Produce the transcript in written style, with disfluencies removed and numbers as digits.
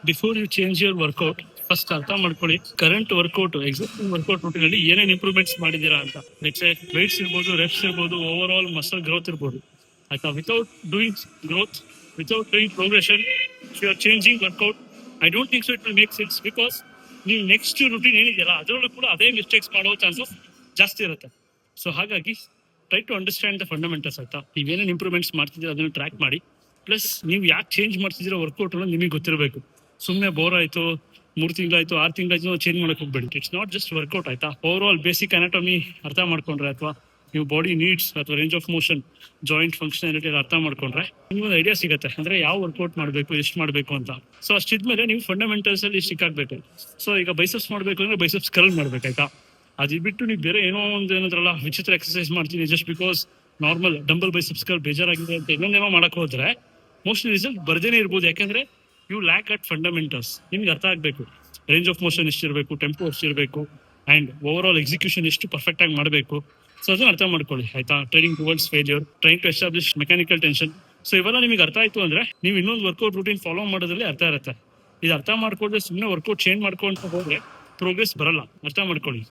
Before you change your workout first ಅರ್ಥ ಮಾಡ್ಕೊಳ್ಳಿ current workout existing workout routine ಅಲ್ಲಿ ಏನೇನು ಇಂಪ್ರೂವ್ಮೆಂಟ್ಸ್ ಮಾಡಿದೀರಾ ಅಂತ. ವೆಯ್ಟ್ಸ್ ಇರ್ಬೋದು, ರೆಪ್ಸ್ ಇರ್ಬೋದು, ಓವರ್ ಆಲ್ ಮಸಲ್ ಗ್ರೋತ್ ಇರ್ಬೋದು ಆಯ್ತಾ. Without doing growth, without doing progression, you are changing workout, I don't think so it will make sense. Because ನೀವು next routine ಏನಿದೆಯಲ್ಲ ಅದರಲ್ಲೂ ಕೂಡ ಅದೇ ಮಿಸ್ಟೇಕ್ಸ್ ಮಾಡೋ ಚಾನ್ಸಸ್ ಜಾಸ್ತಿ ಇರುತ್ತೆ. ಸೊ ಹಾಗಾಗಿ try to understand the fundamentals ಆಯ್ತಾ. ನೀವೇನೇನು ಇಂಪ್ರೂವ್ಮೆಂಟ್ಸ್ ಮಾಡ್ತಿದ್ದೀರಾ ಅದನ್ನು ಟ್ರ್ಯಾಕ್ ಮಾಡಿ. ಪ್ಲಸ್ ನೀವು ಯಾಕೆ ಚೇಂಜ್ ಮಾಡ್ತಿದ್ದೀರಾ ವರ್ಕೌಟ್ ಅನ್ನೋದು ನಿಮಗೆ ಗೊತ್ತಿರಬೇಕು. ಸುಮ್ಮನೆ ಬೋರ್ ಆಯಿತು, 3 ತಿಂಗಳಾಯ್ತು, 6 ತಿಂಗಳಾಯ್ತು ಚೇಂಜ್ ಮಾಡಕ್ಕೆ ಹೋಗ್ಬೇಡಿ. ಇಟ್ಸ್ ನಾಟ್ ಜಸ್ಟ್ ವರ್ಕೌಟ್ ಆಯ್ತಾ. ಓವರ್ ಆಲ್ ಬೇಸಿಕ್ ಅನಾಟಮಿ ಅರ್ಥ ಮಾಡ್ಕೊಂಡ್ರೆ ಅಥವಾ ನೀವು ಬಾಡಿ ನೀಡ್ಸ್ ಅಥವಾ range of motion, joint functionality ಅರ್ಥ ಮಾಡ್ಕೊಂಡ್ರೆ ನಿಮ್ಗೊಂದು ಐಡಿಯಾ ಸಿಗುತ್ತೆ ಅಂದ್ರೆ ಯಾವ ವರ್ಕೌಟ್ ಮಾಡಬೇಕು, ಎಷ್ಟು ಮಾಡಬೇಕು ಅಂತ. ಸೊ ಅಷ್ಟಿದ್ಮೇಲೆ ನೀವು ಫಂಡಮೆಂಟಲ್ಸ್ ಅಲ್ಲಿ ಸ್ಟಿಕ್ ಆಗ್ಬೇಕು. ಸೊ ಈಗ ಬೈಸೆಪ್ಸ್ ಮಾಡಬೇಕು ಅಂದ್ರೆ ಬೈಸೆಪ್ಸ್ ಕರ್ಲ್ ಮಾಡ್ಬೇಕಾಯ್ತಾ. ಅದು ಬಿಟ್ಟು ನೀವು ಬೇರೆ ಏನೋ ಒಂದು ಏನಂದ್ರಲ್ಲ ವಿಚಿತ್ರ ಎಕ್ಸರ್ಸೈಸ್ ಮಾಡ್ತೀನಿ just because normal dumbbell biceps curl ಬೇಜಾರಾಗಿದೆ ಅಂತ ಇನ್ನೊಂದೇನೋ ಮಾಡಕ್ ಹೋದ್ರೆ ಮೋಸ್ಟ್ಲಿ ರಿಸಲ್ಟ್ ಬರ್ದೇನೆ ಇರ್ಬೋದು. ಯಾಕಂದ್ರೆ ಯು ಲ್ಯಾಕ್ ಅಟ್ ಫಂಡಮೆಂಟಲ್ಸ್. ನಿಮ್ಗೆ ಅರ್ಥ ಆಗ್ಬೇಕು ರೇಂಜ್ ಆಫ್ ಮೋಷನ್ ಎಷ್ಟಿರಬೇಕು, ಟೆಂಪೋ ಎಷ್ಟಿರಬೇಕು, ಅಂಡ್ ಓವರ್ ಆಲ್ ಎಕ್ಸಿಕ್ಯೂಷನ್ ಎಷ್ಟು ಪರ್ಫೆಕ್ಟ್ ಆಗಿ ಮಾಡಬೇಕು. ಸೊ ಅದನ್ನ ಅರ್ಥ ಮಾಡ್ಕೊಳ್ಳಿ ಆಯ್ತಾ. Training towards failure, train to establish mechanical tension. So ಇವೆಲ್ಲ ನಿಮಗೆ ಅರ್ಥ ಆಯ್ತು ಅಂದ್ರೆ ನೀವು ಇನ್ನೊಂದು ವರ್ಕೌಟ್ ರೂಟೀನ್ ಫಾಲೋ ಮಾಡೋದ್ರಲ್ಲಿ ಅರ್ಥ ಇರುತ್ತೆ. ಇದು ಅರ್ಥ ಮಾಡ್ಕೊಂಡ್ರೆ ಸುಮ್ಮನೆ ವರ್ಕೌಟ್ ಚೇಂಜ್ ಮಾಡ್ಕೊಂತ ಹೋದ್ರೆ ಪ್ರೋಗ್ರೆಸ್ ಬರಲ್ಲ. ಅರ್ಥ ಮಾಡ್ಕೊಳ್ಳಿ.